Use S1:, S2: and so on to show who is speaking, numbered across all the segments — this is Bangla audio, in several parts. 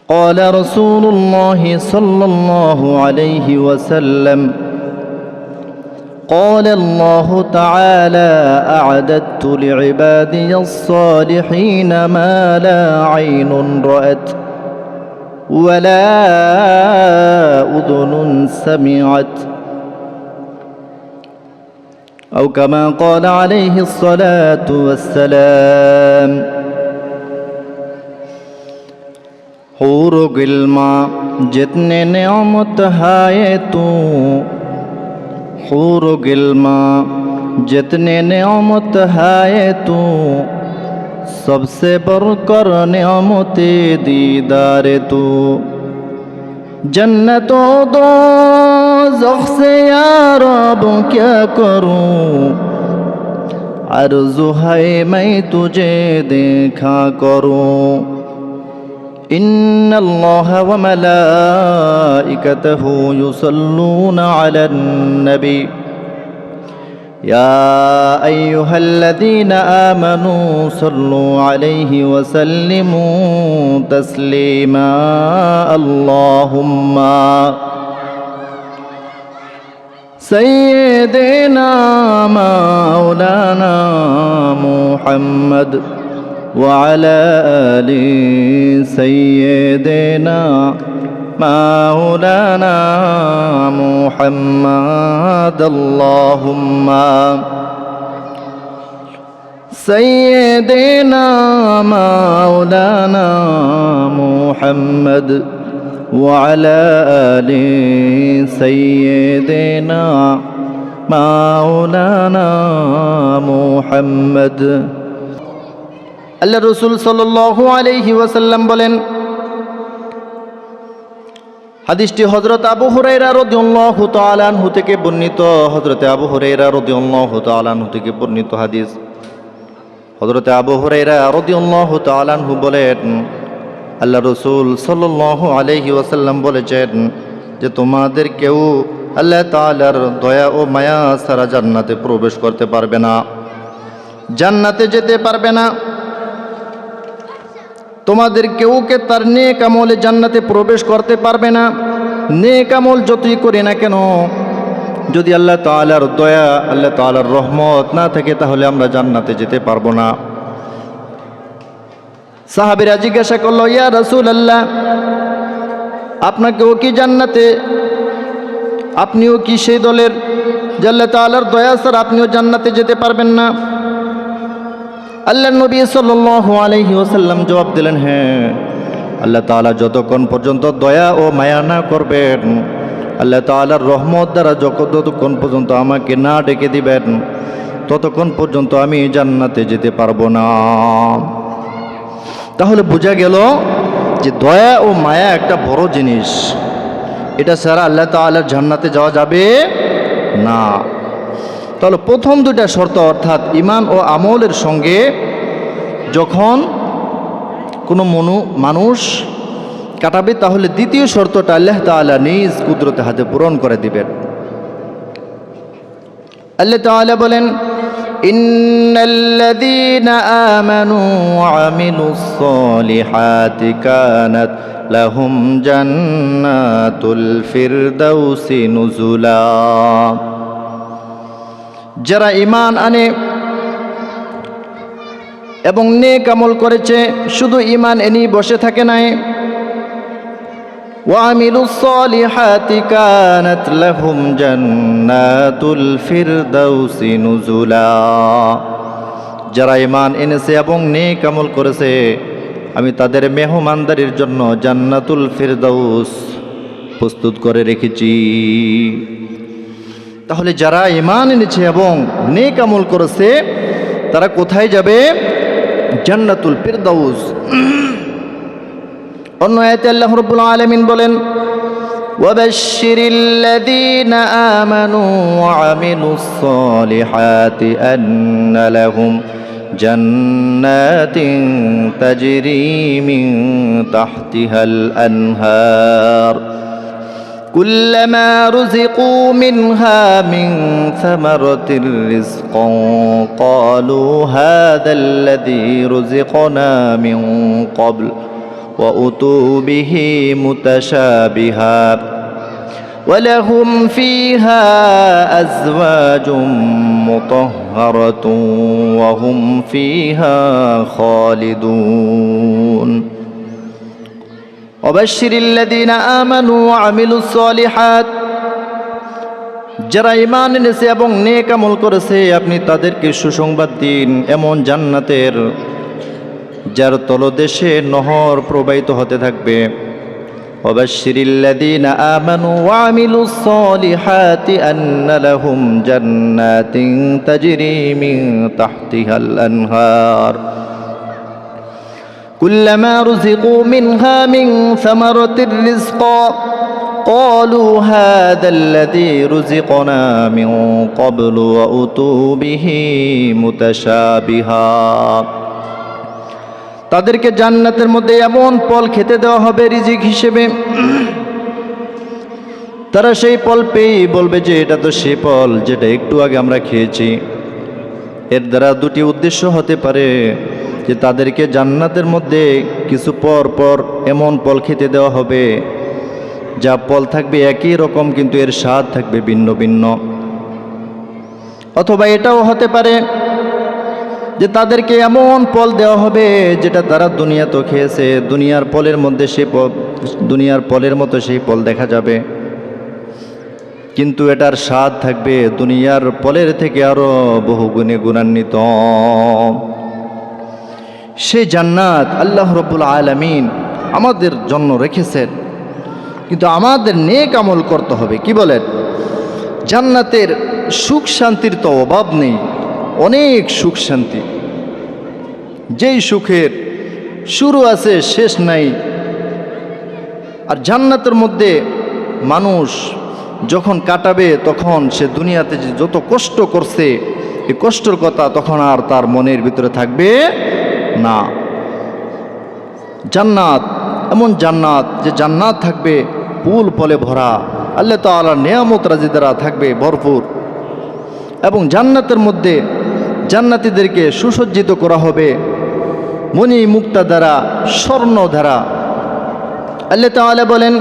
S1: قال رسول الله صلى الله عليه وسلم قال الله تعالى أعددت لعبادي الصالحين ما لا عين رأت ولا أذن سمعت أو كما قال عليه الصلاة والسلام حور गिलमा जितने नेमत है तू حور गिलमा जितने नेमत है तू सबसे बढ़कर नेमते दीदार तू जन्नतो दो ज़ख से या रब क्या करूं अर्ज़ु है मैं तुझे देखा करूं إن الله وملائكته يصلون على النبي يا أيها الذين آمنوا صلوا عليه وسلموا تسليما اللهم سيدنا مولانا محمد وعلى آل سيدنا مولانا محمد اللهم سيدنا مولانا محمد وعلى آل سيدنا مولانا محمد আল্লাহ রসুল সাল্লাল্লাহু আলাইহি ওয়াসাল্লাম বলেন, হাদিসটি হযরত আবু হুরায়রা রাদিয়াল্লাহু তাআলা আনহু থেকে বর্ণিত। হযরত আবু হুরায়রা রাদিয়াল্লাহু তাআলা আনহু থেকে বর্ণিত হাদিস। হযরত আবু হুরায়রা রাদিয়াল্লাহু তাআলা আনহু বলেন, আল্লাহ রসুল সাল্লাল্লাহু আলাইহি ওয়াসাল্লাম বলেছেন যে তোমাদের কেউ আল্লাহ তাআলার দয়া ও মায়া ছাড়া জান্নাতে প্রবেশ করতে পারবে না, জান্নাতে যেতে পারবে না। তোমাদের কেউকে তার নেক আমলে জান্নাতে প্রবেশ করতে পারবে না। নেক আমল যতই করি না কেন, যদি আল্লাহ তাআলার দয়া, আল্লাহ তাআলার রহমত না থাকে, তাহলে আমরা জান্নাতে যেতে পারবো না। সাহাবীরা জিজ্ঞাসা করলো, ইয়া রাসূলুল্লাহ, আপনাকেও কি জান্নাতে, আপনিও কি সেই দলের যে আল্লাহ তাআলার দয়া ছাড়া আপনিও জান্নাতে যেতে পারবেন না? আল্লাহ নবী সাল্লাল্লাহু আলাইহি ওয়াসাল্লাম জবাব দিলেন, হ্যাঁ, আল্লাহ তাআলা যতক্ষণ পর্যন্ত দয়া ও মায়া না করবেন, আল্লাহ তাআলার রহমত দ্বারা যতক্ষণ পর্যন্ত আমাকে না ডেকে দিবেন, ততক্ষণ পর্যন্ত আমি জান্নাতে যেতে পারবো না। তাহলে বোঝা গেল যে দয়া ও মায়া একটা বড় জিনিস, এটা ছাড়া আল্লাহ তাআলার জান্নাতে যাওয়া যাবে না। তাহলে প্রথম দুইটা শর্ত, অর্থাৎ ঈমান ও আমলের সঙ্গে যখন কোনো মানুষ কাটাবে, তাহলে দ্বিতীয় শর্তটা আল্লাহ তাআলা নিজ কুদরতে হাতে পূরণ করে দিবেন। আল্লাহ তাআলা বলেন, ইন্নাল্লাযীনা আমানু ওয়া আমিলুস সালিহাতি কানাত লাহুম জান্নাতুল ফিরদাউসি নুজুলা। যারা ঈমান আনে এবং নেক আমল করেছে, শুধু ঈমান এনেই বসে থাকে নাই, ওয়া আমিলুস সালিহাতি কানাত লাহুম জান্নাতুল ফিরদাউসি নুজুলা। যারা ঈমান এনেছে এবং নেক আমল করেছে, আমি তাদের মেহমানদারির জন্য জান্নাতুল ফিরদাউস প্রস্তুত করে রেখেছি। তাহলে যারা ঈমান এনেছে এবং নেক আমল করেছে, তারা কোথায় যাবে? জান্নাতুল ফিরদাউস। অন্য আয়াতে আল্লাহ রাব্বুল আলামিন বলেন, ওয়াবাশশিরিল্লাযীনা আমানু ওয়া আমিলুস সালিহাতি আন্না লাহুম জান্নাতিন তাজরি মিন তাহতিহাল আনহার كلما رزقوا منها من ثمرة رزقا قالوا هذا الذي رزقنا من قبل وأتوا به متشابها ولهم فيها أزواج مطهرة وهم فيها خالدون وبشر الذين آمنوا وعملوا الصالحات যারা ঈমান এনেছে এবং নেক আমল করেছে আপনি তাদেরকে সুসংবাদ দিন এমন জান্নাতের যার তলদেশে নহর প্রবাহিত হতে থাকবে وبشر الذين آمنوا وعملوا الصالحات أن لهم جنات تجري من تحتها الأنهار كلما رزقوا منها من ثمرة رزقا قالوا هذا الذي رزقنا من قبل وأتوا به متشابها তাদেরকে জান্নাতের মধ্যে এমন ফল খেতে দেওয়া হবে রিজিক হিসেবে তারা সেই ফল পেয়েই বলবে যে এটা তো সেই ফল যেটা একটু আগে আমরা খেয়েছি। এর দ্বারা দুটি উদ্দেশ্য হতে পারে যে তাদেরকে জান্নাতের মধ্যে কিছু পর পর এমন ফল খেতে দেওয়া হবে যা ফল থাকবে একই রকম কিন্তু এর স্বাদ থাকবে ভিন্ন ভিন্ন, অথবা এটাও হতে পারে যে তাদেরকে এমন ফল দেওয়া হবে যেটা তারা দুনিয়াতেও খেয়েছে, দুনিয়ার ফলের মধ্যে দুনিয়ার ফলের মতো সেই ফল দেখা যাবে কিন্তু এটার স্বাদ থাকবে দুনিয়ার ফলের থেকে আরো বহু গুণে গুণান্বিত। সেই জান্নাত আল্লাহ রাব্বুল আলামিন আমাদের জন্য রেখেছেন, কিন্তু আমাদের নেক আমল করতে হবে। কি বলেন? জান্নাতের সুখ শান্তির তো অভাব নেই, অনেক সুখ শান্তি, যেই সুখের শুরু আছে শেষ নাই। আর জান্নাতের মধ্যে মানুষ যখন কাটাবে তখন সে দুনিয়াতে যে যত কষ্ট করছে এই কষ্টের কথা তখন আর তার মনের ভিতরে থাকবে না। জান্নাত এমন জান্নাত যে জান্নাত থাকবে ফুল ফলে ভরা, আল্লাহ তাআলার নিয়ামত রাজি দ্বারা থাকবে ভরপুর, এবং জান্নাতের মধ্যে জান্নাতীদেরকে সুসজ্জিত করা হবে মণি মুক্তা দ্বারা, স্বর্ণ দ্বারা। আল্লাহ তাআলা বলেন,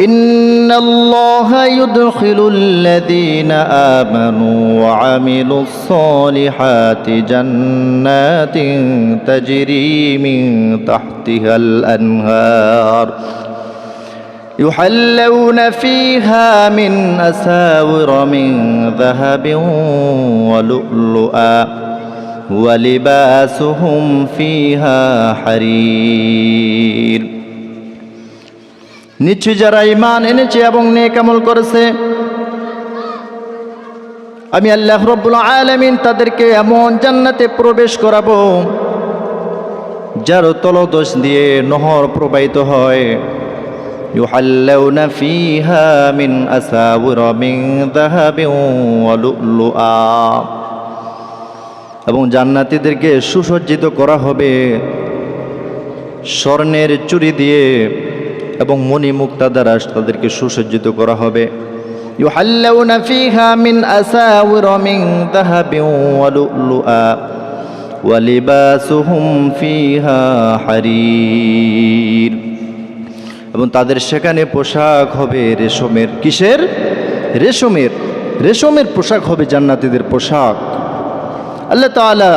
S1: ইন্নাল্লাহা ইউদখিলুল্লাযীনা আমানু ওয়া আমিলুস সালিহাতি জান্নাতিন তাজরি মিন তাহতিহাল আনহার يحلون فيها من أساور من ذهب ولؤلؤا ولباسهم فيها حرير। নিশ্চয় যারা ঈমান এনেছে এবং নেক আমল করেছে আমি আল্লাহ রাব্বুল আলামিন তাদেরকে এমন জান্নাতে প্রবেশ করাবো যার তলদেশ দিয়ে নহর প্রবাহিত হয়। يحلون فيها من أساور من ذهب ولؤلؤا, এবং জান্নাতীদেরকে সুসজ্জিত করা হবে স্বর্ণের চুড়ি দিয়ে এবং মণি মুক্তা দ্বারা তাদেরকে সুসজ্জিত করা হবে। يحلون فيها من أساور من ذهب ولؤلؤا ولباسهم فيها حرير, এবং তাদের সেখানে পোশাক হবে রেশমের। কিসের? রেশমের। রেশমের পোশাক হবে জান্নাতীদের পোশাক। আল্লাহ তাআলা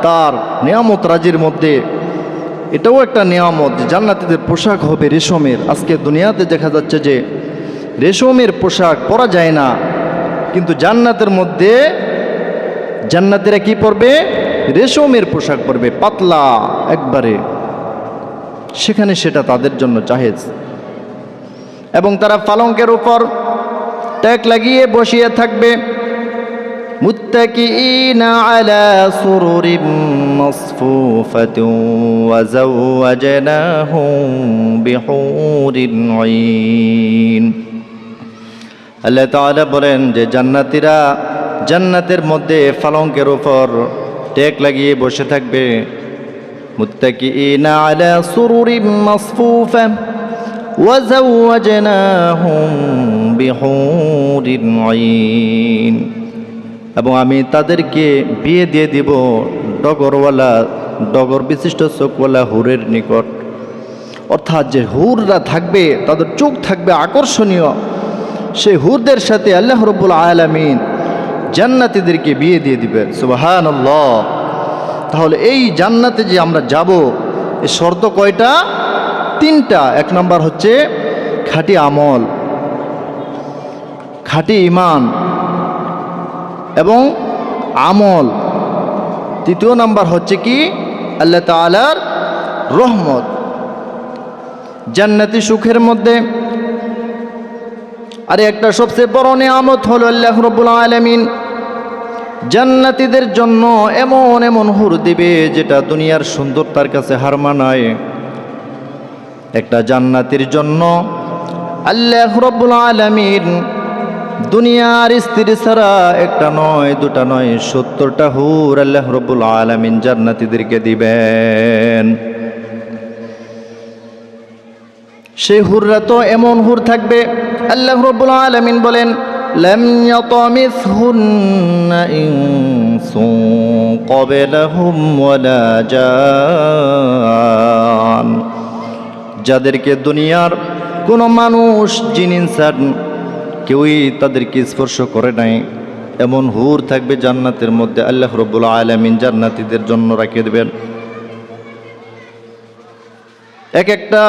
S1: তার নিয়ামত রাজির মধ্যে এটাও একটা নিয়ামত যে জান্নাতীদের পোশাক হবে রেশমের। আজকে দুনিয়াতে দেখা যাচ্ছে যে রেশমের পোশাক পরা যায় না, কিন্তু জান্নাতের মধ্যে জান্নাতীরা কি পরবে? রেশমের পোশাক পরবে, পাতলা একবারে, সেখানে সেটা তাদের জন্য জায়েজ। এবং তারা পালঙ্কের উপর ট্যাক লাগিয়ে বসিয়ে থাকবে। মুত্তাকিইনা আলা সুরুরিম মাসফুফাতিন ওয়া যাওয়াজনাহুম বিহুরিন আইন। আল্লাহ তাআলা বলেন যে জান্নাতীরা জান্নাতের মধ্যে পালঙ্কের উপর ট্যাক লাগিয়ে বসে থাকবে। মুত্তাকিইনা আলা সুরুরিম মাসফুফা ওয়া যাওয়াজনাহুম বিহুরিন আইন, এবং আমি তাদেরকে বিয়ে দিয়ে দিব ডগরওয়ালা, ডগর বিশিষ্ট চোখওয়ালা হুরের নিকট। অর্থাৎ যে হুররা থাকবে তাদের চোখ থাকবে আকর্ষণীয়, সেই হুরদের সাথে আল্লাহ রাব্বুল আলামিন জান্নাতীদেরকে বিয়ে দিয়ে দিবেন। সুবহানাল্লাহ। তাহলে এই জান্নাতে যে আমরা যাব, এর শর্ত কয়টা? 3টা। 1 নম্বর হচ্ছে খাঁটি আমল, খাঁটি ঈমান এবং আমল। 3য় নাম্বার হচ্ছে কি? আল্লাহ তাআলার রহমত। জান্নাতি সুখের মধ্যে আর একটা সবচেয়ে বড় নিয়ামত হলো আল্লাহ রাব্বুল আলামিন জান্নাতীদের জন্য এমন এমন হুর দিবে যেটা দুনিয়ার সুন্দরতার কাছে হার মানায়। একটা জান্নাতীর জন্য আল্লাহ রাব্বুল আলামিন দুনিয়ার স্ত্রী ছাড়া 1টা নয় 2টা নয় 70টা হুর আল্লাহ রাব্বুল আলামিন জান্নাতীদেরকে দিবেন। সেই হুররা তো এমন হুর থাকবে, আল্লাহ রাব্বুল আলামিন বলেন লাম ইয়াতামিসহুন্না ইনসুন ক্বাবলাহুম ওয়ালা জান। যাদেরকে দুনিয়ার কোনো মানুষ জিন ইনসান কেউই তাদেরকে স্পর্শ করে নাই, এমন হুর থাকবে জান্নাতের মধ্যে আল্লাহ রাব্বুল আলামিন জান্নাতীদের জন্য রেখে দেবেন। এক একটা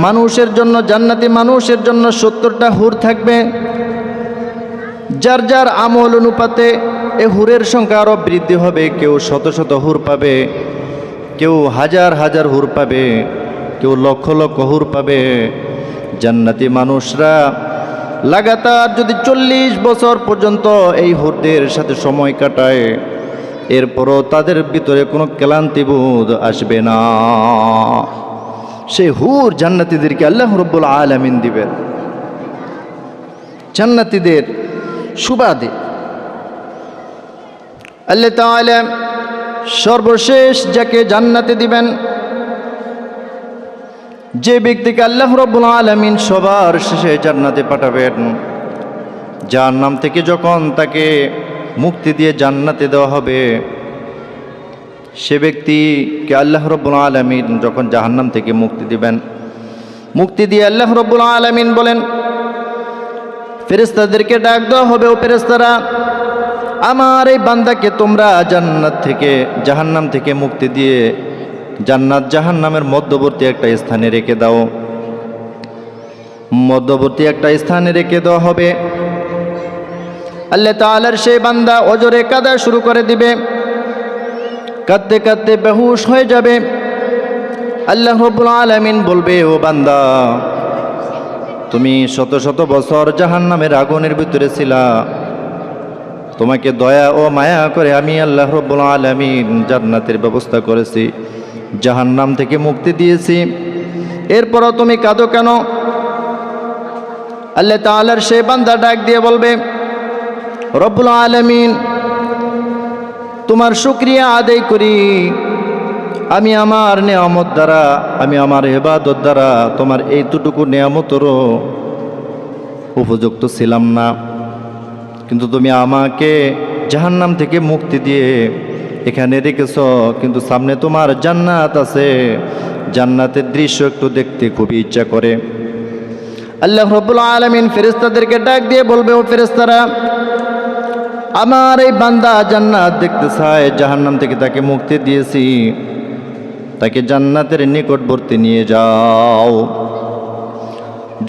S1: মানুষের জন্য, জান্নাতি মানুষের জন্য 70টা হুর থাকবে। যার যার আমল অনুপাতে এ হুরের সংখ্যা আরো বৃদ্ধি হবে। কেউ শত শত হুর পাবে, কেউ হাজার হাজার হুর পাবে, কেউ লক্ষ লক্ষ হুর পাবে। জান্নাতি মানুষরা লাগাতার যদি 40 বছর পর্যন্ত এই হুরদের সাথে সময় কাটায়, এরপরও তাদের ভিতরে কোনো ক্লান্তিবোধ আসবে না। সেই হুর জান্নাতীদেরকে আল্লাহ রাব্বুল আলামিন দিবেন। জান্নাতীদের সুবাদে আল্লাহ তাআলা সর্বশেষ যাকে জান্নাতে দিবেন, যে ব্যক্তিকে আল্লাহ রাব্বুল আলামিন সবার শেষে জান্নাতে পাঠাবেন, জাহান্নাম থেকে যখন তাকে মুক্তি দিয়ে জান্নাতে দেওয়া হবে, সে ব্যক্তিকে আল্লাহ রাব্বুল আলামিন যখন জাহান্নাম থেকে মুক্তি দিবেন, মুক্তি দিয়ে আল্লাহ রাব্বুল আলামিন বলেন, ফেরেশতাদেরকে ডাক দেওয়া হবে, ও ফেরেশতারা, আমার এই বান্দাকে তোমরা জান্নাত থেকে জাহান্নাম থেকে মুক্তি দিয়ে জান্নাত জাহান্নামের মধ্যবর্তী একটা স্থানে রেখে দাও। মধ্যবর্তী একটা স্থানে রেখে দেওয়া হবে। আল্লাহ তাআলার সেই বান্দা অজরে কাঁদা শুরু করে দিবে, কাঁদতে কাঁদতে বেহুশ হয়ে যাবে। আল্লাহ রাব্বুল আলামিন বলবে, ও বান্দা, তুমি শত শত বছর জাহান্নামের আগুনের ভিতরে ছিলা, তোমাকে দয়া ও মায়া করে আমি আল্লাহ রাব্বুল আলামিন জান্নাতের ব্যবস্থা করেছি, জাহান্নাম থেকে মুক্তি দিয়েছি, এরপরও তুমি কাঁদো কেন? আল্লাহ তাআলার সেই বান্দা ডাক দিয়ে বলবে, রব্বুল আলামিন, তোমার শুকরিয়া আদায় করি, আমি আমার নিয়ামত দ্বারা, আমি আমার ইবাদত দ্বারা তোমার এইটুকু নিয়ামতেরও উপযুক্ত ছিলাম না, কিন্তু তুমি আমাকে জাহান্নাম থেকে মুক্তি দিয়ে এখানে রেখেছ, কিন্তু সামনে তোমার জান্নাত আছে, জান্নাতের দৃশ্য একটু দেখতে খুবই ইচ্ছা করে। আল্লাহ রাব্বুল আলামিন ফেরেশতাদেরকে ডাক দিয়ে বলবে, ও ফেরেশতারা, আমার এই বান্দা জান্নাত দেখতে চায়, জাহান্নাম থেকে তাকে মুক্তি দিয়েছি, তাকে জান্নাতের নিকটবর্তী নিয়ে যাও।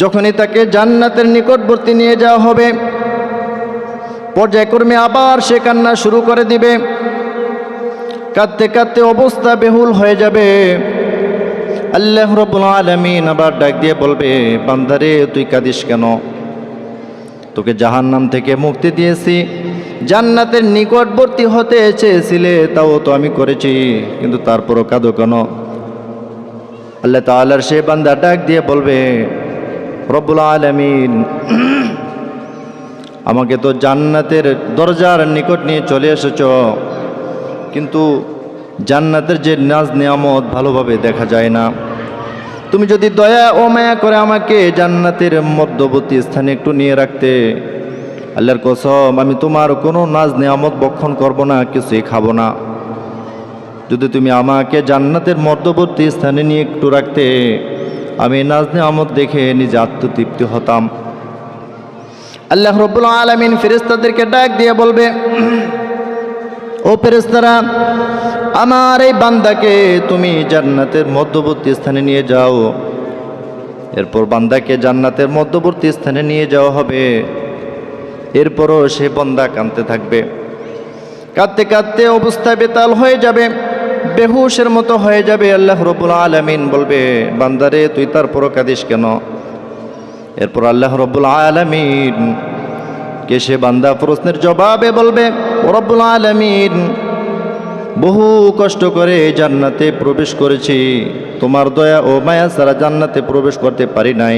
S1: যখনই তাকে জান্নাতের নিকটবর্তী নিয়ে যাওয়া হবে, পর্যায়ক্রমে আবার সে কান্না শুরু করে দিবে, কাঁদতে কাঁদতে অবস্থা বেহুল হয়ে যাবে। আল্লাহ রাব্বুল আলামিন আবার ডাক দিয়ে বলবে, বান্দারে, তুই কাঁদিস কেন? তোকে জাহান্নাম থেকে মুক্তি দিয়েছি, জান্নাতের নিকটবর্তী হতে চেয়েছিলে, তাও তো আমি করেছি, কিন্তু তারপরও কাঁদো কেন? আল্লাহ তাআলার সে বান্দা ডাক দিয়ে বলবে, রব্বুল আলামিন, আমাকে তো জান্নাতের দরজার নিকট নিয়ে চলে এসেছ, কিন্তু জান্নাতের যে নাজ নিয়ামত ভালোভাবে দেখা যায় না। তুমি যদি দয়া ও মায়া করে আমাকে জান্নাতের মধ্যবর্তী স্থানে একটু নিয়ে রাখতে, আল্লাহর কসম, আমি তোমার কোনো নাজ নিয়ামত বক্ষণ করব না, কিছুই খাবো না। যদি তুমি আমাকে জান্নাতের মধ্যবর্তী স্থানে নিয়ে একটু রাখতে, আমি নাজ নিয়ামত দেখে নিজে আত্মতৃপ্তি হতাম। আল্লাহ রাব্বুল আলামিন ফেরেশতাদেরকে ডাক দিয়ে বলবে, ও ফেরেশতারা, আমার এই বান্দাকে তুমি জান্নাতের মধ্যবর্তী স্থানে নিয়ে যাও। এরপর বান্দাকে জান্নাতের মধ্যবর্তী স্থানে নিয়ে যাওয়া হবে। এরপরও সে বান্দা কাঁদতে থাকবে, কাঁদতে কাঁদতে অবস্থা বেতাল হয়ে যাবে, বেহুশের মতো হয়ে যাবে। আল্লাহ রাব্বুল আলামিন বলবে, বান্দারে তুই তারপরও কাঁদিস কেন? এরপর আল্লাহ রাব্বুল আলামিন কে সে বান্দা প্রশ্নের জবাবে বলবে, ও রাব্বুল আলামিন, বহু কষ্ট করে জান্নাতে প্রবেশ করেছি, তোমার দয়া ও মায়া ছাড়া জান্নাতে প্রবেশ করতে পারি নাই।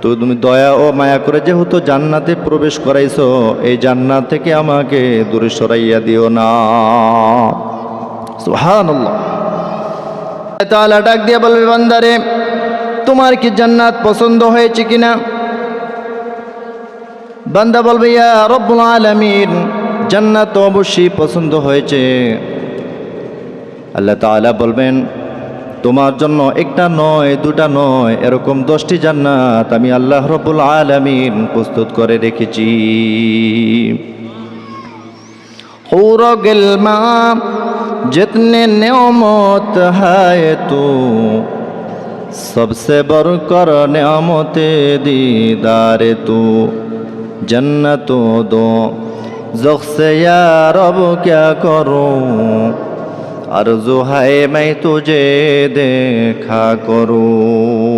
S1: তো তুমি দয়া ও মায়া করে যেহেতু জান্নাতে প্রবেশ করাইছো, এই জান্নাত থেকে আমাকে দূরে সরাইয়া দিও না। সুবহানাল্লাহ। তাআলা ডাক দিয়ে বলবে, বান্দারে তোমার কি জান্নাত পছন্দ হয়েছে কিনা? বান্দা বলবে, ইয়া রব্বুল আলামিন, জান্নাত তো অবশ্যই পছন্দ হয়েছে। আল্লাহ তাআলা বলবেন, তোমার জন্য একটা নয়, দুটা নয়, এরকম 10টি জান্নাত আমি আল্লাহ রাব্বুল আলামিন প্রস্তুত করে রেখেছি। হুর গিলমা जितने नेमत है तू सबसे बढ़कर नेमत दीदार तू जन्नतो दो ज़ख से या रब क्या करूं आरज़ू है मैं तुझे देखा करूं।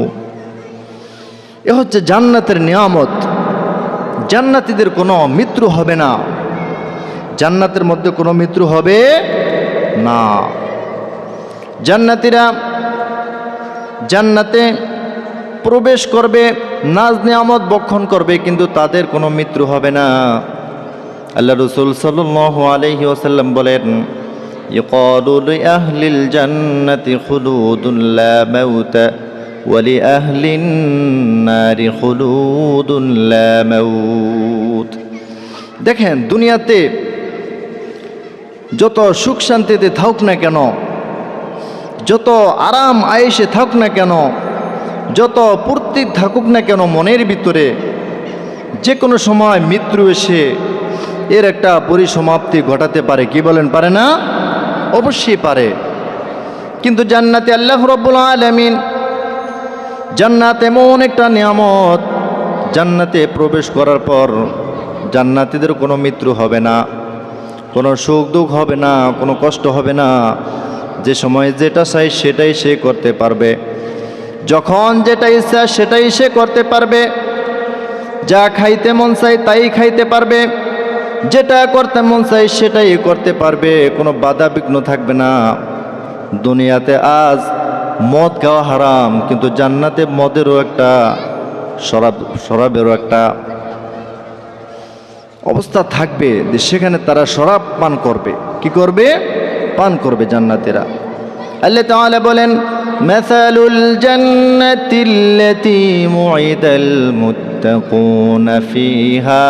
S1: এ হচ্ছে জান্নাতের নিয়ামত। জান্নাতীদের কোনো মৃত্যু হবে না, জান্নাতের মধ্যে কোনো মৃত্যু হবে না। জান্নাতীরা জান্নাতে প্রবেশ করবে, নাজ নিয়ামত ভক্ষণ করবে, কিন্তু তাদের কোনো মৃত্যু হবে না। আল্লাহ রাসূল সাল্লাল্লাহু আলাইহি ওয়াসাল্লাম বলেন, ইকালু লিআহলিল জান্নাতি খুলুদুন লা মাউতা ওয়া লিআহলিন নারি খুলুদুন লা মাউত। দেখেন, দুনিয়াতে যত সুখ শান্তিতে থাকুক না কেন, যত আরাম আয়েশে থাকুক না কেন, যত পূর্তি থাকুক না কেন, মনের ভিতরে যে কোনো সময় মৃত্যু এসে এর একটা পরিসমাপ্তি ঘটাতে পারে। কি বলেন, পারে না? অবশ্যই পারে। কিন্তু জান্নাতে আল্লাহ রাব্বুল আলামিন, জান্নাত এমন একটা নিয়ামত, জান্নাতে প্রবেশ করার পর জান্নাতীদের কোনো মৃত্যু হবে না, কোনো সুখ দুঃখ হবে না, কোনো কষ্ট হবে না। যে সময় যেটা চাই সেটাই সে করতে পারবে, যখন যেটা ইচ্ছা সেটাই সে করতে পারবে, যা খাইতে মন চাই তাই খাইতে পারবে, যেটা করতে মন চাই সেটাই করতে পারবে, কোনো বাধা বিঘ্ন থাকবে না। দুনিয়াতে আজ মদ খাওয়া হারাম, কিন্তু জান্নাতে মদেরও একটা শরাবেরও একটা অবস্থা থাকবে, যে সেখানে তারা শরাব পান করবে। কি করবে? পান করবে জান্নাতীরা। আল্লাহ তাআলা বলেন, মাসালুল জান্নাতিল্লাতী মুইদাল মুত্তাকুনা ফিহা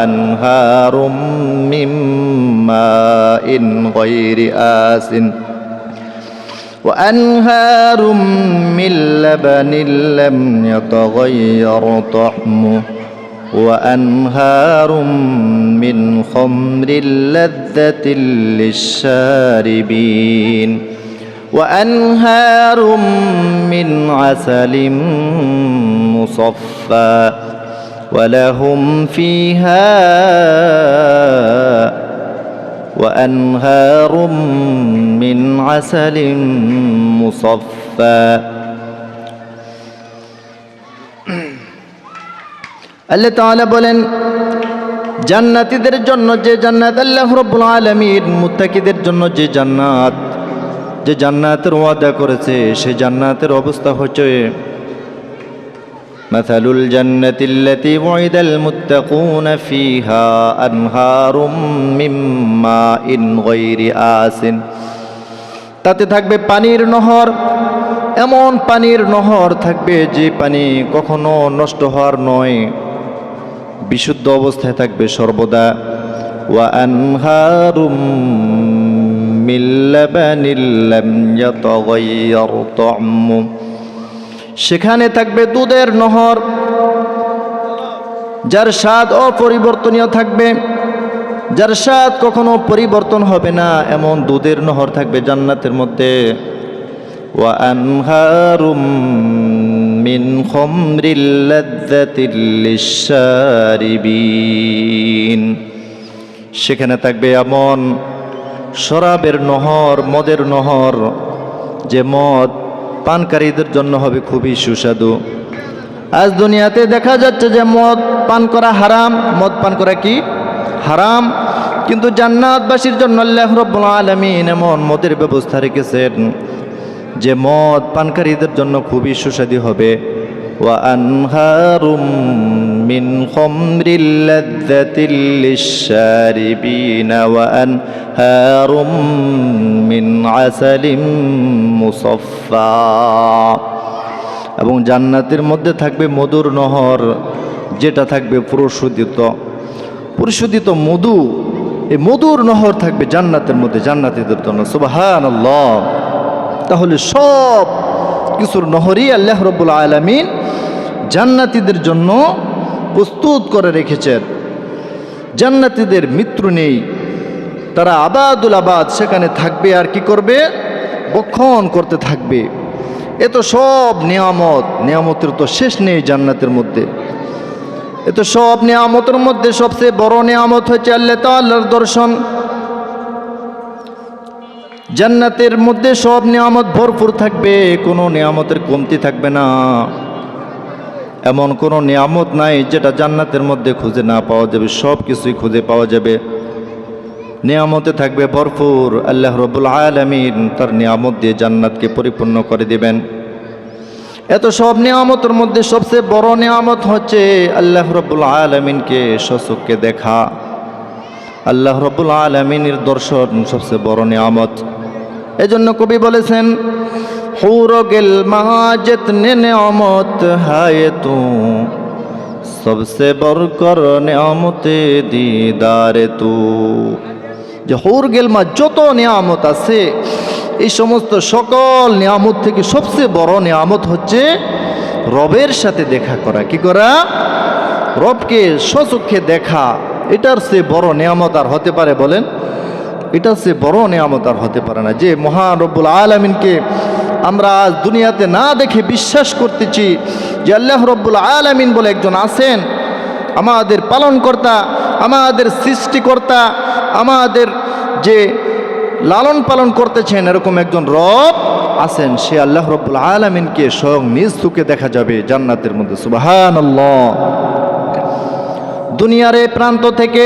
S1: আনহারুম মিন মাইন গায়রি আসিন ওয়া আনহারুম মিন লাবানিন লাম ইয়াতাগায়্যার তা'মুহু وأنهار من خمر لذة للشاربين وأنهار من عسل مصفى ولهم فيها وأنهار من عسل مصفى। আল্লাহ তাআলা বলেন, জান্নাতীদের জন্য যে জান্নাত আল্লাহ রাব্বুল আলামিন মুত্তাকিদের জন্য যে জান্নাতের ওয়াদা করেছে, সেই জান্নাতের অবস্থা হচ্ছে, মাসালুল জান্নাতিল্লাতী উইদাল মুত্তাকুনা ফিহা আনহারুম মিন মাইন গায়রি আসিন। তাতে থাকবে পানির নহর, এমন পানির নহর থাকবে যে পানি কখনো নষ্ট হওয়ার নয়, বিশুদ্ধ অবস্থায় থাকবে সর্বদা। ওয়া আনহারুম মিন লাবানিন লাম ইয়াতাগায়্যার তা'মুহু সেখানে থাকবে দুধের নহর, যার স্বাদ অপরিবর্তনীয় থাকবে, যার স্বাদ কখনো পরিবর্তন হবে না, এমন দুধের নহর থাকবে জান্নাতের মধ্যে। ওয়া আনহারুম মিন খামরিল লাযযাতিল লিশশারিবিন, সেখানে থাকবে এমন শরাবের নহর, মদের নহর, যে মদ পানকারীদের জন্য হবে খুবই সুস্বাদু। আজ দুনিয়াতে দেখা যাচ্ছে যে মদ পান করা হারাম, মদ পান করা কি হারাম, কিন্তু জান্নাতবাসীর জন্য আল্লাহ রাব্বুল আলামিন এমন মদের ব্যবস্থা রেখেছেন যে মদ পানকারীদের জন্য খুবই সুস্বাদু হবে। ওয়া আনহারুম মিন খামরিল লাযযাতিল লিশশারিবিন ওয়া আনহারুম মিন আসালিম মুসাফফা, এবং জান্নাতের মধ্যে থাকবে মধুর নহর, যেটা থাকবে পরিশোধিত মধু। এই মধুর নহর থাকবে জান্নাতের মধ্যে জান্নাতীদের জন্য। সুবহানাল্লাহ। তাহলে সব কিছুর নহরই আল্লাহ রাব্বুল আলামিন জান্নাতীদের জন্য প্রস্তুত করে রেখেছেন। জান্নাতীদের মৃত্যু নেই, তারা আবাদুল আবাদ সেখানে থাকবে, আর কি করবে? বক্ষণ করতে থাকবে। এত সব নিয়ামতের তো শেষ নেই জান্নাতের মধ্যে। এত সব নিয়ামতের মধ্যে সবচেয়ে বড় নিয়ামত হচ্ছে আল্লাহ তাআলার দর্শন। জান্নাতের মধ্যে সব নিয়ামত ভরপুর থাকবে, কোনো নিয়ামতের কমতি থাকবে না। এমন কোনো নিয়ামত নাই যেটা জান্নাতের মধ্যে খুঁজে না পাওয়া যাবে, সব কিছুই খুঁজে পাওয়া যাবে। নিয়ামতে থাকবে ভরপুর। আল্লাহ রাব্বুল আলামিন তার নিয়ামত দিয়ে জান্নাতকে পরিপূর্ণ করে দিবেন। এত সব নিয়ামতের মধ্যে সবচেয়ে বড় নিয়ামত হচ্ছে আল্লাহ রাব্বুল আলামিনকে স্বচক্ষে দেখা। আল্লাহ রাব্বুল আলামিনের দর্শন সবচেয়ে বড় নিয়ামত। এজন্য কবি বলেছেন, হুর গেল মাহাজত নে নিয়ামত হায় তু সবসে বরকর নিয়ামতে দিদারে তু, যে হুর গেল মা যত নিয়ামত আছে, এই সমস্ত সকল নিয়ামত থেকে সবচেয়ে বড় নিয়ামত হচ্ছে রবের সাথে দেখা করা। কি করা? রবকে স্বচক্ষে দেখা। এটার চেয়ে বড় নিয়ামত আর হতে পারে বলেন? এটার চেয়ে বড় নিয়ামত আর হতে পারে না, যে মহান রব্বুল আলামিনকে আমরা আজ দুনিয়াতে না দেখে বিশ্বাস করতেছি যে আল্লাহ রব্বুল আলামিন বলে একজন আছেন, আমাদের পালনকর্তা, আমাদের সৃষ্টিকর্তা, আমাদের যে লালন পালন করতেছেন, এরকম একজন রব আছেন। সে আল্লাহ রব্বুল আলামিনকে স্বয়ং নিজ চোখে দেখা যাবে জান্নাতের মধ্যে। সুবহানাল্লাহ। দুনিয়ার এই প্রান্ত থেকে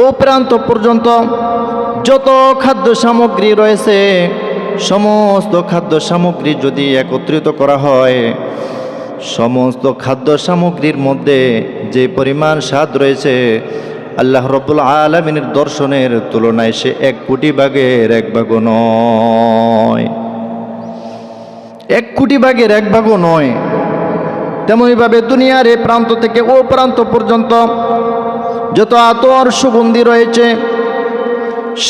S1: ও প্রান্ত পর্যন্ত যত খাদ্য সামগ্রী রয়েছে, সমস্ত খাদ্য সামগ্রী যদি একত্রিত করা হয়, সমস্ত খাদ্য সামগ্রীর মধ্যে যে পরিমাণ স্বাদ রয়েছে, আল্লাহ রাব্বুল আলামিনের দর্শনের তুলনায় সে 1 কোটি ভাগের 1 ভাগও নয়। 1 কোটি ভাগের 1 ভাগও নয়। তেমনইভাবে দুনিয়ার এই প্রান্ত থেকে ও প্রান্ত পর্যন্ত যত আতর সুগন্ধি রয়েছে,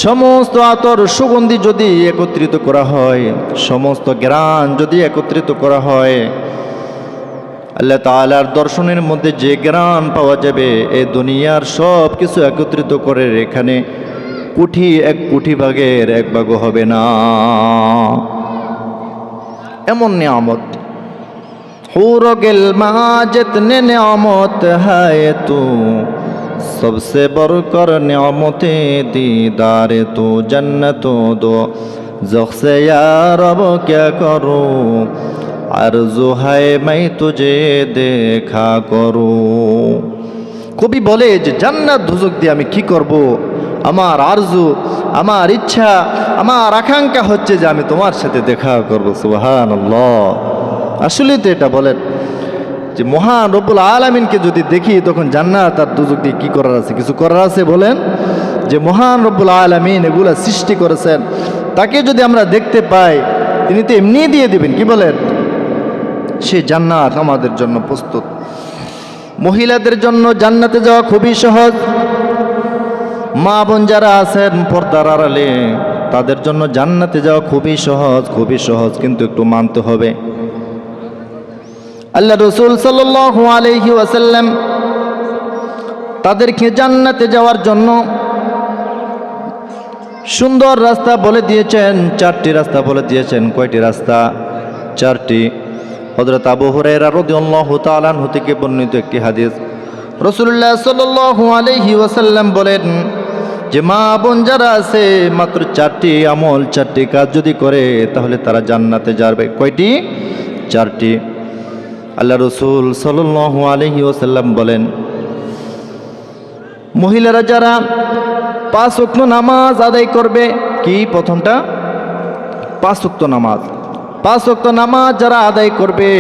S1: সমস্ত আতর সুগন্ধি যদি একত্রিত করা হয়, সমস্ত ঘ্রাণ যদি একত্রিত করা হয়, আল্লাহ তাআলার দর্শনের মধ্যে যে ঘ্রাণ পাওয়া যাবে, এই দুনিয়ার সব কিছু একত্রিত করে এখানে 1 কোটি ভাগের 1 ভাগও হবে না। এমন নিয়ামত। হুর গেল মাহাজত নে নিয়ামত হায় তু सबसे बढ़कर नियामते दीदारे तू जन्नतो दो ज़ख्से या रब क्या करूँ आरज़ू है मैं तुझे देखा करूँ। কবি বলে যে জান্নাত দুজক দিয়ে আমি কি করব, আমার আরজু, আমার ইচ্ছা, আমার আকাঙ্ক্ষা হচ্ছে যে আমি তোমার সাথে দেখা করব। সুবহানাল্লাহ। আসলে তো এটা বলেন যে মহান রব্বুল আলামিনকে যদি দেখি, তখন জান্নাত আর দুজক দিয়ে কি করার আছে? কিছু করার আছে বলেন? যে মহান রব্বুল আলামিন এগুলা সৃষ্টি করেছেন, তাকে যদি আমরা দেখতে পাই, তিনি তো এমনি দিয়ে দিবেন। কি বলেন? সে জান্নাত আমাদের জন্য প্রস্তুত। মহিলাদের জন্য জান্নাতে যাওয়া খুবই সহজ। মা বোন যারা আছেন পর্দার আড়ালে, তাদের জন্য জান্নাতে যাওয়া খুবই সহজ, খুবই সহজ। কিন্তু একটু মানতে হবে, আল্লাহ রসুল সাল্লাল্লাহু আলাইহি ওয়াসাল্লাম তাদেরকে জান্নাতে যাওয়ার জন্য সুন্দর রাস্তা বলে দিয়েছেন, 4টি রাস্তা বলে দিয়েছেন। কয়টি রাস্তা? 4টি। হযরত আবু হুরায়রা রাদিয়াল্লাহু তাআলা আনহু থেকে বর্ণিত একটি হাদিস, রাসূলুল্লাহ সাল্লাল্লাহু আলাইহি ওয়াসাল্লাম বলেন যে মা বোন যারা আছে মাত্র 4টি আমল, 4টি কাজ যদি করে তাহলে তারা জান্নাতে যাবে। কয়টি? 4টি। আল্লাহ রসুল সাল্লাল্লাহু আলাইহি ওয়াসাল্লাম বলেন মহিলারা যারা 5 ওয়াক্ত নামাজ আদায় করবে। কি প্রথমটা? 5 ওয়াক্ত নামাজ। 5 ওয়াক্ত নামাজ যারা আদায় করবে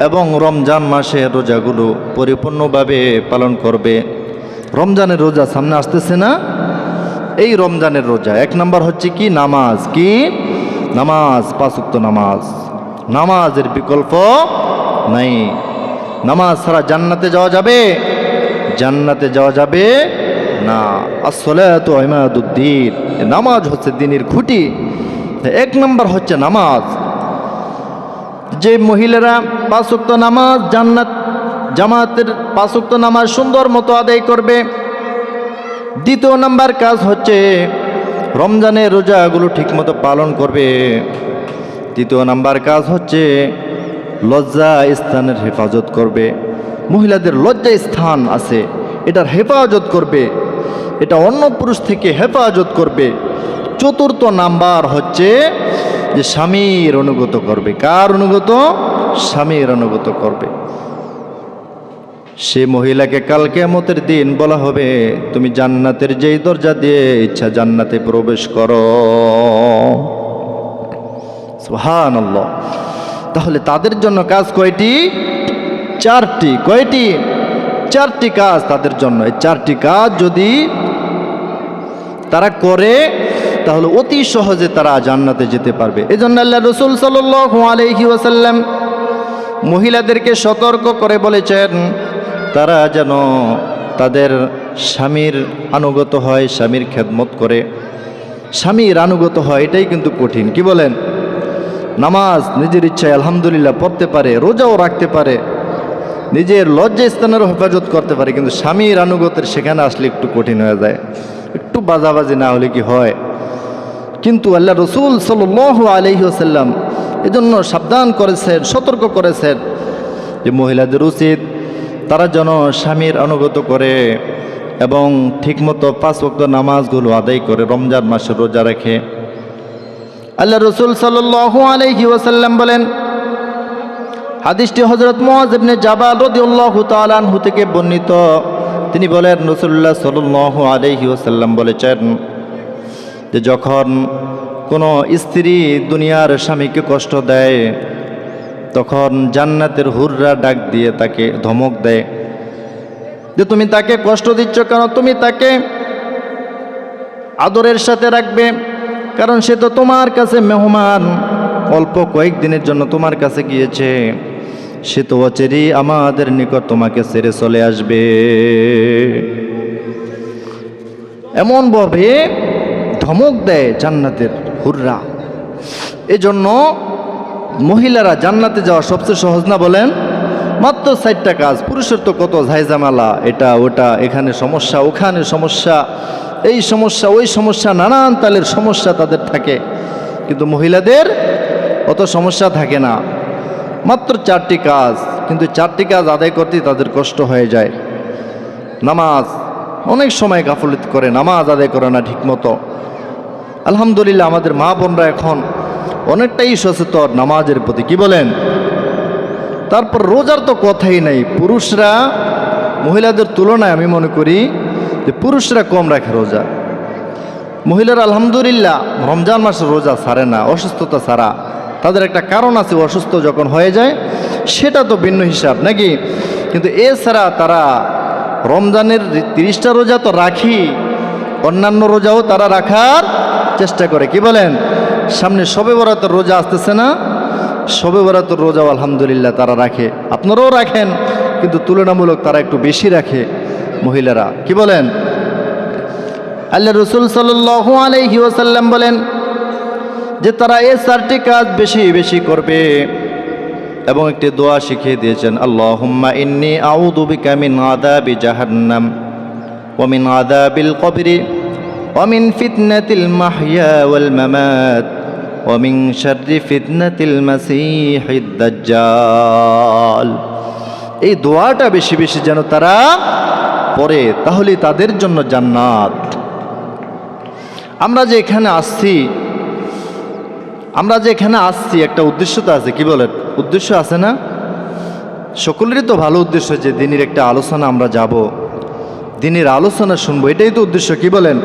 S1: এবং রমজান মাসের রোজাগুলো পরিপূর্ণভাবে পালন করবে। রমজানের রোজা সামনে আসতেছে না? এই রমজানের রোজা 1 নাম্বার হচ্ছে কি? নামাজ। কি? নামাজ, 5 ওয়াক্ত নামাজ। নামাজের বিকল্প নাই। নামাজ ছাড়া জান্নাতে যাওয়া যাবে? জান্নাতে যাওয়া যাবে না। আসসালাতু ইমাদুদ্দিন, নামাজ হচ্ছে দ্বীনের খুঁটি। 1 নাম্বার হচ্ছে নামাজ। যে মহিলারা 5 ওয়াক্ত নামাজ জামাতের 5 ওয়াক্ত নামাজ সুন্দর মতো আদায় করবে। 2য় নাম্বার কাজ হচ্ছে রমজানের রোজাগুলো ঠিকমতো পালন করবে। 3য় নাম্বার কাজ হচ্ছে লজ্জা স্থানের হেফাজত করবে। মহিলাদের লজ্জা স্থান আছে, এটার হেফাজত করবে, এটা অন্য পুরুষ থেকে হেফাজত করবে। 4র্থ নাম্বার হচ্ছে যে স্বামীর অনুগত করবে। কার অনুগত? স্বামীর অনুগত করবে। সে মহিলাকে কাল কিয়ামতের দিন বলা হবে তুমি জান্নাতের যেই দরজা দিয়ে ইচ্ছা জান্নাতে প্রবেশ করো। সুবহানাল্লাহ। তাহলে তাদের জন্য কাজ কয়টি? 4টি। কয়টি? 4টি কাজ তাদের জন্য। এই 4টি কাজ যদি তারা করে তাহলে অতি সহজে তারা জান্নাতে যেতে পারবে। এই জন্য আল্লাহ রসুল সাল্লাল্লাহু আলাইহি ওয়াসাল্লাম মহিলাদেরকে সতর্ক করে বলেছেন তারা যেন তাদের স্বামীর আনুগত হয়, স্বামীর খেদমত করে। স্বামীর আনুগত হয় এটাই কিন্তু কঠিন। কি বলেন? নামাজ নিজের ইচ্ছায় আলহামদুলিল্লাহ পড়তে পারে, রোজাও রাখতে পারে, নিজের লজ্জা স্থানেরও হেফাজত করতে পারে, কিন্তু স্বামীর আনুগত্যের সেখানে আসলে একটু কঠিন হয়ে যায়। একটু বাজাবাজি না হলে কি হয়? কিন্তু আল্লাহ রসুল সাল্লাল্লাহু আলাইহি ওয়াসাল্লাম এজন্য সাবধান করেছেন, সতর্ক করেছেন যে মহিলাদের উচিত তারা যেন স্বামীর অনুগত করে এবং ঠিকমতো 5 ওয়াক্ত নামাজগুলো আদায় করে রমজান মাসে রোজা রাখে। আল্লাহ রসুল সাল্লাল্লাহু আলাইহি ওয়াসাল্লাম বলেন, হাদিসটি হযরত মুআয ইবনে জাবাল রাদিয়াল্লাহু তাআলা আনহু থেকে বর্ণিত। তিনি বলেন রাসূলুল্লাহ সাল্লাল্লাহু আলাইহি ওয়াসাল্লাম বলেছেন যে যখন কোনো স্ত্রী দুনিয়ার স্বামীকে কষ্ট দেয় তখন জান্নাতের হুররা ডাক দিয়ে তাকে ধমক দেয় যে তুমি তাকে কষ্ট দিচ্ছ কেন? তুমি তাকে আদরের সাথে রাখবে, কারণ সে তো তোমার কাছে মেহমান, অল্প কয়েকদিনের জন্য তোমার কাছে গিয়েছে, সে তো অচিরেই আমাদের নিকট তোমাকে ছেড়ে চলে আসবে। এমনভাবে ধমক দেয় জান্নাতের হুররা। এজন্য মহিলারা জান্নাতে যাওয়া সবচেয়ে সহজ না বলেন? মাত্র 4টা কাজ। পুরুষের তো কত ঝাইঝামেলা, এটা ওটা, এখানে সমস্যা, ওখানে সমস্যা, এই সমস্যা ওই সমস্যা, নানান তালের সমস্যা তাদের থাকে, কিন্তু মহিলাদের অত সমস্যা থাকে না। মাত্র 4টি কাজ, কিন্তু 4টি কাজ আদায় করতেই তাদের কষ্ট হয়ে যায়। নামাজ অনেক সময় গাফলতি করে, নামাজ আদায় করে না ঠিকমতো। আলহামদুলিল্লাহ আমাদের মা বোনরা এখন অনেকটাই সচেতন নামাজের প্রতি। কি বলেন? তারপর রোজার তো কথাই নাই। পুরুষরা মহিলাদের তুলনায় আমি মনে করি যে পুরুষরা কম রাখে রোজা। মহিলারা আলহামদুলিল্লাহ রমজান মাসে রোজা ছাড়ে না, অসুস্থতা ছাড়া। তাদের একটা কারণ আছে, অসুস্থ যখন হয়ে যায় সেটা তো ভিন্ন হিসাব নাকি, কিন্তু এছাড়া তারা রমজানের 30টা রোজা তো রাখি, অন্যান্য রোজাও তারা রাখার চেষ্টা করে। কি বলেন? সামনে শবে বরাতের রোজা আসতেছে না? শবে বরাতের রোজাও আলহামদুলিল্লাহ তারা রাখে। আপনারাও রাখেন, কিন্তু তুলনামূলক তারা একটু বেশি রাখে মহিলারা। কি বলেন? আল্লাহ রসুল সাল্লাল্লাহু আলাইহি ওয়াসাল্লাম বলেন যে তারা এই 4টি কাজ বেশি বেশি করবে এবং একটি দোয়া শিখিয়ে দিয়েছেন, আল্লাহুম্মা ইন্নী আউযু বিকা মিন আযাবি জাহান্নাম ওয়া মিন আযাবিল কবরি ওয়া মিন ফিতনাতিল মাহইয়া ওয়াল মামাত ওয়া মিন শাররি ফিতনাতিল মাসীহিদ দাজ্জাল। এই দোয়াটা বেশি বেশি যেন তারা পড়ে, তাহলে তাদের জন্য জান্নাত। আমরা যে এখানে আসছি একটা উদ্দেশ্য তো আছে, কি বলেন? উদ্দেশ্য আছে না? সকলেরই তো ভালো উদ্দেশ্য যে দিনের একটা আলোচনা আমরা যাব, দিনের আলোচনা শুনবো, এটাই তো উদ্দেশ্য, কি বলেন?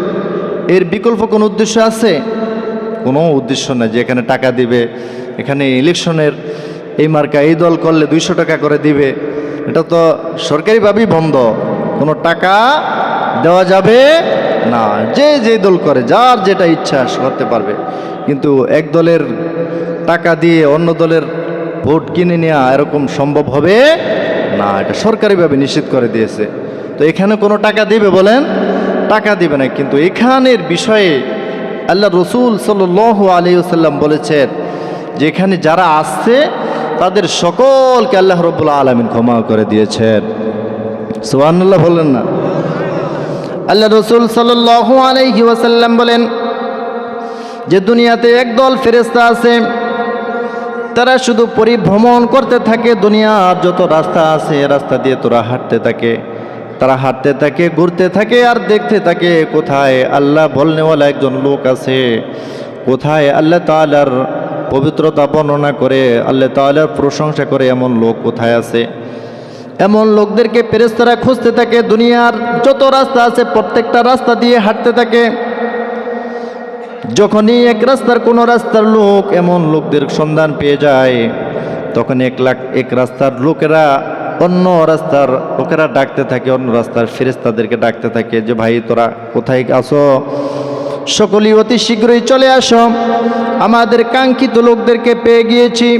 S1: এর বিকল্প কোনো উদ্দেশ্য আছে? কোনো উদ্দেশ্য না যে এখানে টাকা দিবে, এখানে ইলেকশনের এই মার্কা এই দল করলে 200 টাকা করে দিবে, এটা তো সরকারিভাবেই বন্ধ, কোনো টাকা দেওয়া যাবে না। যে দল করে যার যেটা ইচ্ছা করতে পারবে, কিন্তু এক দলের টাকা দিয়ে অন্য দলের ভোট কিনে নেওয়া এরকম সম্ভব হবে না, এটা সরকারিভাবে নিষিদ্ধ করে দিয়েছে। তো এখানে কোনো টাকা দিবে বলেন? টাকা দিবে না। কিন্তু এখানের বিষয়ে আল্লাহ রসুল সাল্লাল্লাহু আলাইহি ওয়াসাল্লাম বলেছেন যে এখানে যারা আসছে তাদের সকলকে আল্লাহ রাব্বুল আলামিন ক্ষমা করে দিয়েছেন। সুবহানাল্লাহ বলেন না? আল্লাহ রসুল সাল্লাল্লাহু আলাইহি ওয়াসাল্লাম বলেন যে দুনিয়াতে একদল ফেরেশতা আছে, তারা শুধু পরিভ্রমণ করতে থাকে, দুনিয়ার যত রাস্তা আছে রাস্তা দিয়ে তারা হাঁটতে থাকে, ঘুরতে থাকে আর দেখতে থাকে কোথায় আল্লাহ বলনেওয়ালা একজন লোক আছে, কোথায় আল্লাহ তাআলার পবিত্রতা বর্ণনা করে, আল্লাহ তাআলার প্রশংসা করে এমন লোক কোথায় আছে। এমন লোকদেরকে ফেরেশতারা খুঁজতে থাকে, দুনিয়ার যত রাস্তা আছে প্রত্যেকটা রাস্তা দিয়ে হাঁটতে থাকে। যখনই এক রাস্তার লোক এমন লোকদের সন্ধান পেয়ে যায়, তখন এক রাস্তার লোকেরা অন্য রাস্তার লোকেরা ডাকতে থাকে, অন্য রাস্তার ফেরেশতাদেরকে ডাকতে থাকে যে ভাই তোরা কোথায় আসো, সকলেই অতি শীঘ্রই চলে আসো, আমাদের কাঙ্ক্ষিত লোকদেরকে পেয়ে গিয়েছি।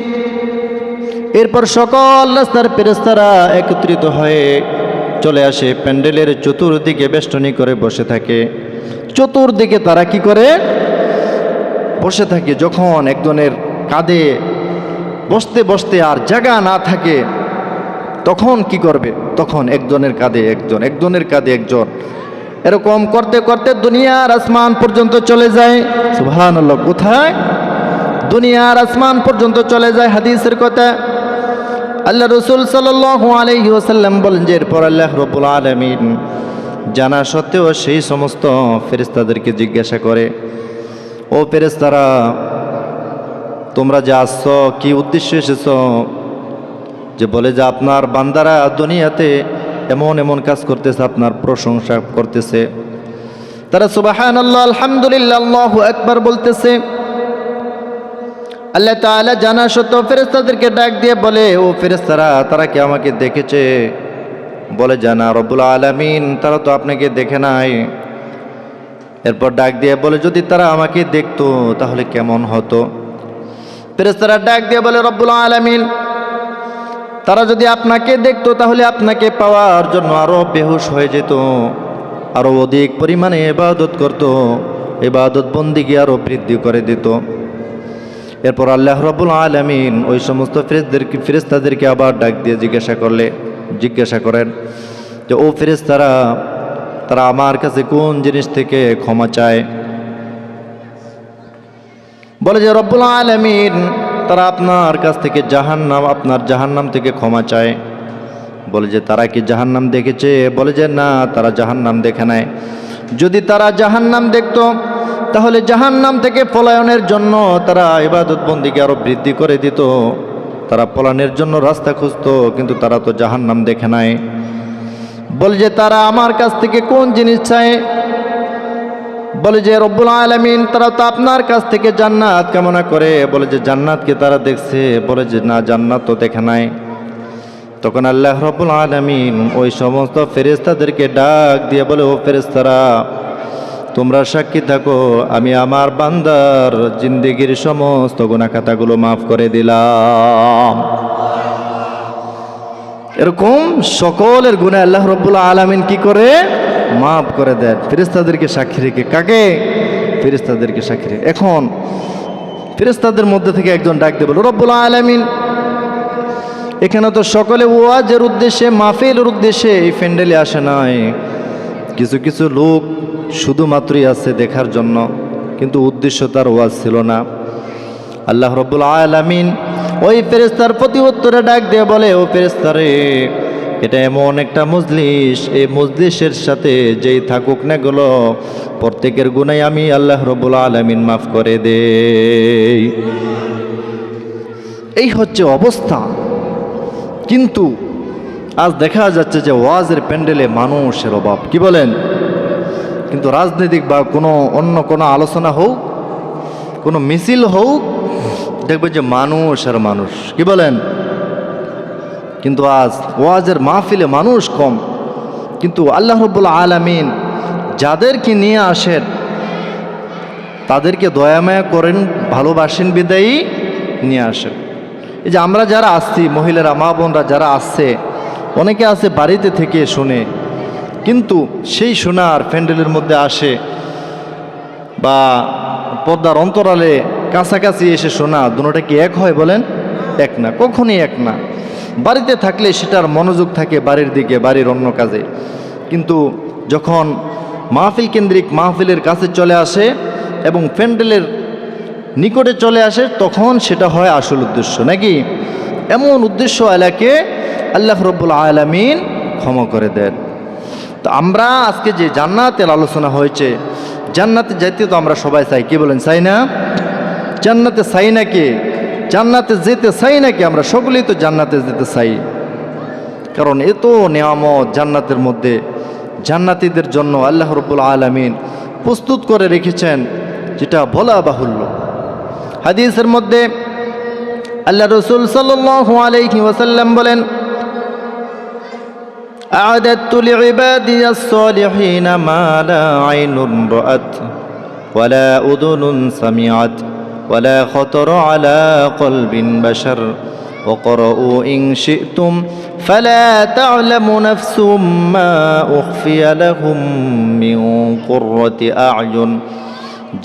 S1: এরপর সকল রাস্তার ফেরেশতারা একত্রিত হয়ে চলে আসে, প্যান্ডেলের চতুর্দিকে বেষ্টনী করে বসে থাকে। চতুর্দিকে তারা কি করে? বসে থাকে। যখন একজনের কাঁধে বসতে বসতে আর জায়গা না থাকে, তখন কি করবে? তখন একজনের কাঁধে একজন এরকম করতে করতে দুনিয়ার আসমান পর্যন্ত চলে যায়। সুবহানাল্লাহ। কোথায়? দুনিয়ার আসমান পর্যন্ত চলে যায়। হাদিসের কথা আল্লাহ রসুল সাল্লাল্লাহু আলাইহি ওয়াসাল্লাম বলেন যে এরপর আল্লাহ রাব্বুল আলামিন জানা সত্ত্বেও সেই সমস্ত ফেরেশতাদেরকে জিজ্ঞাসা করে, ও ফেরেশতারা, তোমরা যে আসছো কি উদ্দেশ্য এসেছো? যে বলে যে আপনার বান্দারা দুনিয়াতে এমন কাজ করতেছে, আপনার প্রশংসা করতেছে। তারা সুবহানাল্লাহ, আলহামদুলিল্লাহ, আল্লাহু আকবার বলতেছে। আল্লাহ তাআলা জানা সত্ত্বেও ফেরেশতাদেরকে ডাক দিয়ে বলে, ও ফেরেশতারা, তারা কি আমাকে দেখেছে? বলে জানা রব্বুল আলামিন, তারা তো আপনাকে দেখে নাই। এরপর ডাক দিয়ে বলে, যদি তারা আমাকে দেখতো তাহলে কেমন হতো? ফেরেশতারা ডাক দিয়ে বলে, রব্বুল আলামিন, তারা যদি আপনাকে দেখতো তাহলে আপনাকে পাওয়ার জন্য আরো বেহুশ হয়ে যেত, আরো অধিক পরিমাণে ইবাদত করত, ইবাদত বন্দিগি আরো বৃদ্ধি করে দিত। এরপর আল্লাহ রাব্বুল আলামিন ওই সমস্ত ফেরেশতাদেরকে আবার ডাক দিয়ে জিজ্ঞাসা করেন যে ও ফেরেশতারা, তারা আমার কাছে কোন জিনিস থেকে ক্ষমা চায়? বলে যে রব্বুল আলামিন, তারা আপনার কাছ থেকে আপনার জাহান্নাম থেকে ক্ষমা চায়। বলে যে তারা কি জাহান্নাম দেখেছে? বলে যে না, তারা জাহান্নাম দেখে নাই। যদি তারা জাহান্নাম দেখতো তাহলে জাহান্নাম থেকে পলায়নের জন্য তারা ইবাদত বন্দিকে আরো বৃদ্ধি করে দিত, তারা পলায়নের জন্য রাস্তা খুঁজতো, কিন্তু তারা তো জাহান্নাম দেখে নাই। বলে যে তারা আমার কাছ থেকে কোন জিনিস চায়? বলে যে রব্বুল আলামিন, তারা তো আপনার কাছ থেকে জান্নাত কামনা করে। বলে যে জান্নাতকে তারা দেখছে? বলে যে না, জান্নাত তো দেখে নাই। তখন আল্লাহ রব্বুল আলামিন ওই সমস্ত ফেরেশতাদেরকে ডাক দিয়ে বলে, ও ফেরেশতারা, তোমরা সাক্ষী থাকো, আমি আমার বান্দার জিন্দেগির সমস্ত গুনাহ খাতাগুলো মাফ করে দিলাম। এরকম সকলের গুনাহ আল্লাহ রাব্বুল আলামিন কি করে? মাফ করে দেন। ফেরেশতাদেরকে সাক্ষী রেখে। কাকে? ফেরেশতাদেরকে সাক্ষী রেখে। এখন ফেরেশতাদের মধ্যে থেকে একজন ডাক দিয়ে বলল, রব্বুল আলামিন, এখানে তো সকলে ওয়াজের উদ্দেশ্যে, মাহফিলের উদ্দেশ্যে এই প্যান্ডেলে আসে নাই। কিছু কিছু লোক শুধুমাত্রই আছে দেখার জন্য, কিন্তু উদ্দেশ্য তার ওয়াজ ছিল না। আল্লাহ রাব্বুল আলামিন ওই ফেরেশতার প্রতি উত্তরে ডাক দিয়ে বলে, ও ফেরেশতারে, এটা এমন একটা মজলিস, এই মজলিসের সাথে যেই থাকুক না গুলো প্রত্যেকের গুনাহ আমি আল্লাহ রাব্বুল আলামিন মাফ করে দেই। এই হচ্ছে অবস্থা। কিন্তু আজ দেখা যাচ্ছে যে ওয়াজের প্যান্ডেলে মানুষের অভাব। কি বলেন? কিন্তু রাজনৈতিক বা অন্য কোনো আলোচনা হোক, কোনো মিছিল হোক, দেখবে যে মানুষ আর মানুষ। কি বলেন? কিন্তু আজ ওয়াজের মাহফিলে মানুষ কম। কিন্তু আল্লাহ রাব্বুল আলামিন যাদেরকে নিয়ে আসেন তাদেরকে দয়ামায়া করেন, ভালোবাসেন বিদায়ী নিয়ে আসেন। এই যে আমরা যারা আসছি, মহিলারা, মা বোনরা যারা আসছে, অনেকে আছে বাড়িতে থেকে শুনে, কিন্তু সেই শোনার প্যান্ডেলের মধ্যে আসে বা পর্দার অন্তরালে কাছাকাছি এসে শোনা, দুটোটা কি এক হয় বলেন? এক না, কখনই এক না। বাড়িতে থাকলে সেটার মনোযোগ থাকে বাড়ির দিকে, বাড়ির অন্য কাজে। কিন্তু যখন মাহফিল কেন্দ্রিক মাহফিলের কাছে চলে আসে এবং প্যান্ডেলের নিকটে চলে আসে, তখন সেটা হয় আসল উদ্দেশ্য, নাকি? এমন উদ্দেশ্য এলাকে আল্লাহ রাব্বুল আলামিন ক্ষমা করে দেন। তো আমরা আজকে যে জান্নাতের আলোচনা হয়েছে, জান্নাতে যেতে তো আমরা সবাই চাই। কি বলেন, চাই না? জান্নাতে চাই নাকি? জান্নাতে যেতে চাই নাকি? আমরা সকলেই তো জান্নাতে যেতে চাই। কারণ এত নেয়ামত জান্নাতের মধ্যে, জান্নাতীদের জন্য আল্লাহ রাব্বুল আলামিন প্রস্তুত করে রেখেছেন, যেটা বলা বাহুল্য। হাদিসের মধ্যে আল্লাহ রাসূল সাল্লাল্লাহু আলাইহি ওয়াসাল্লাম বলেন, আ'দাদতু লিইবাদিয়াস সালিহিন মা লা আইনুন রাআত ওয়ালা উযুনুন সামিআত ওয়ালা খাতারা আলা কলবিন বাশার وقرؤوا إن شئتم فلا تعلم نفس ما أخفي لهم من قرة أعين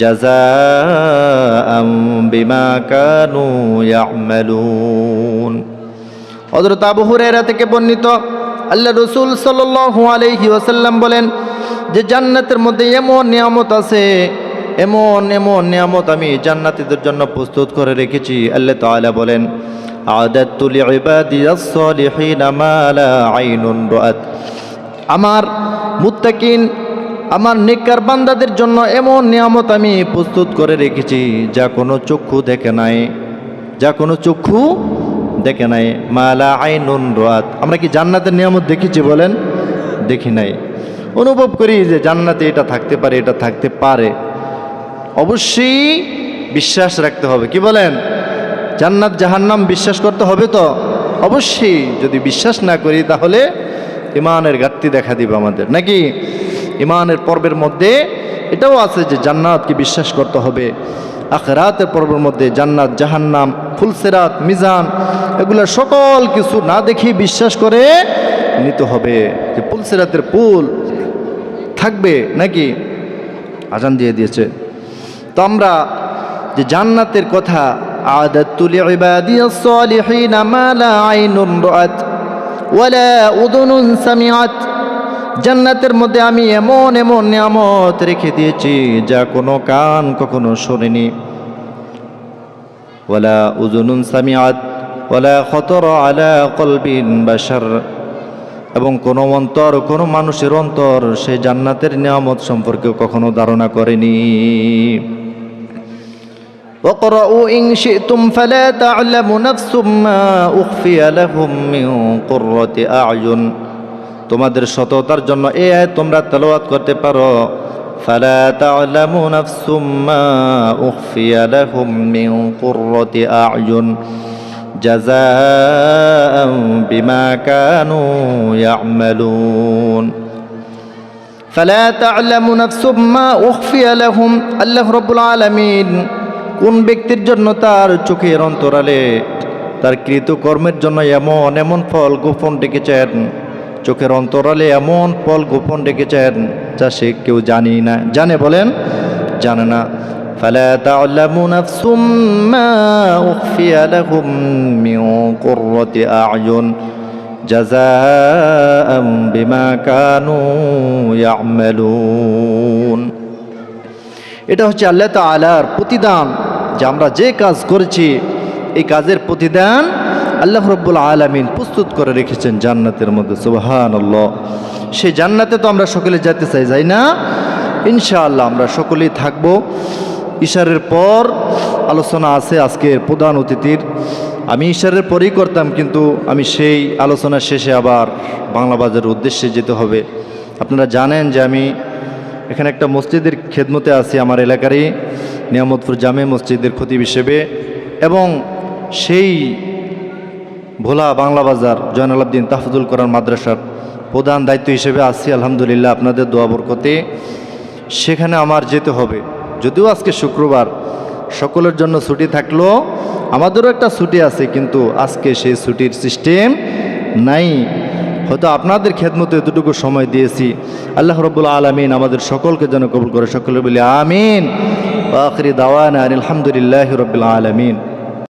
S1: جزاء بما كانوا يعملون। হযরত আবু হুরায়রা থেকে বর্ণিত, আল্লাহ রাসূল সাল্লাল্লাহু আলাইহি ওয়াসাল্লাম বলেন যে জান্নাতের মধ্যে এমন নিয়ামত আছে, এমন এমন নিয়ামত আমি জান্নাতীদের জন্য প্রস্তুত করে রেখেছি। আল্লাহ তাআলা বলেন, আ'দাদতু লিইবাদিয়াস সালিহিন মা লা আইনুন রাআত। আমার মুত্তাকিন, আমার নেককার বান্দাদের জন্য এমন নিয়ামত আমি প্রস্তুত করে রেখেছি যা কোনো চক্ষু দেখে নাই, যা কোনো চক্ষু দেখে নাই। মা লা আইনুন রাআত। আমরা কি জান্নাতের নিয়ামত দেখেছি বলেন? দেখি নাই। অনুভব করি যে জান্নাতে এটা থাকতে পারে, এটা থাকতে পারে। অবশ্যই বিশ্বাস রাখতে হবে। কি বলেন? জান্নাত জাহান্নাম বিশ্বাস করতে হবে তো অবশ্যই। যদি বিশ্বাস না করি তাহলে ইমানের ঘাটতি দেখা দিবে আমাদের, নাকি? ইমানের পর্বের মধ্যে এটাও আছে যে জান্নাতকে বিশ্বাস করতে হবে। আখিরাতের পর্বের মধ্যে জান্নাত, জাহান্নাম, ফুলসিরাত, মিজান, এগুলো সকল কিছু না দেখে বিশ্বাস করে নিতে হবে যে ফুলসিরাতের পুল থাকবে, নাকি? আজান দিয়ে দিয়েছে। তো আমরা যে জান্নাতের কথা, আ'দাদতু লিইবাদিয়াস সালিহিন মা লা আইনুন রাআত ওয়ালা উযুনুন সামিআত। জান্নাতের মধ্যে আমি এমন এমন নিয়ামত রেখে দিয়েছি যা কোনো কান কখনো শোনেনি। ওয়ালা উযুনুন সামিআত ওয়ালা খাতারা আলা কলবিন বাশার। এবং কোনো অন্তর, কোনো মানুষের অন্তর সেই জান্নাতের নিয়ামত সম্পর্কে কখনো ধারণা করেনি। وقرؤوا إن شئتم فلا تعلم نفس ما أخفي لهم من قرة أعين। তোমাদের সততার জন্য এই আয়াত তোমরা তেলাওয়াত করতে পারো। ফালা তা'লামু নাফসুম মা উখফিয়া লাহুম মিন কুররাতি আ'য়ুন জাযাআন বিমা কানু ইয়া'মালুন। ফালা তা'লামু নাফসুম মা উখফিয়া লাহুম। আল্লাহ রাব্বুল আলামিন কোন ব্যক্তির জন্য তার চোখের অন্তরালে তার কৃতকর্মের জন্য এমন এমন ফল গোপন রেখেছেন, চোখের অন্তরালে এমন ফল গোপন রেখেছেন যা সে কেউ জানি না। জানে বলেন? জানে না। فلا تعلم نفس ما أخفي لهم من قرة أعين جزاء بما كانوا يعملون। এটা হচ্ছে আল্লাহ তাআলার প্রতিদান যে আমরা যে কাজ করেছি এই কাজের প্রতিদান আল্লাহ রাব্বুল আলামিন প্রস্তুত করে রেখেছেন জান্নাতের মধ্যে। সুবহানাল্লাহ। সেই জান্নাতে তো আমরা সকলে যেতে চাই, যাই না? ইনশাআল্লাহ আমরা সকলেই থাকব। ইশারের পর আলোচনা আছে আজকের প্রধান অতিথির। আমি ইশারের পরেই করতাম, কিন্তু আমি সেই আলোচনা শেষে আবার বাংলা বাজারের উদ্দেশ্যে যেতে হবে। আপনারা জানেন যে আমি এখানে একটা মসজিদের খেদমতে আছি, আমার এলাকারই নিয়ামতপুর জামে মসজিদের খতিব হিসেবে, এবং সেই ভোলা বাংলা বাজার জয়নাল আবদিন তাহফুজুল কোরআন মাদ্রাসার প্রধান দায়িত্ব হিসেবে আছি। আলহামদুলিল্লাহ আপনাদের দোয়া বরকতে সেখানে আমার যেতে হবে। যদিও আজকে শুক্রবার, সকলের জন্য ছুটি থাকলো, আমাদেরও একটা ছুটি আছে, কিন্তু আজকে সেই ছুটির সিস্টেম নাই। হয়তো আপনাদের খেদমতে এতটুকু সময় দিয়েছি। আল্লাহ রাব্বুল আলামিন আমাদের সকলকে যেন কবুল করে। সকলে বলি আমিন। ওয়া আখিরি দাওয়ানা আলহামদুলিল্লাহি রাব্বিল আলামিন।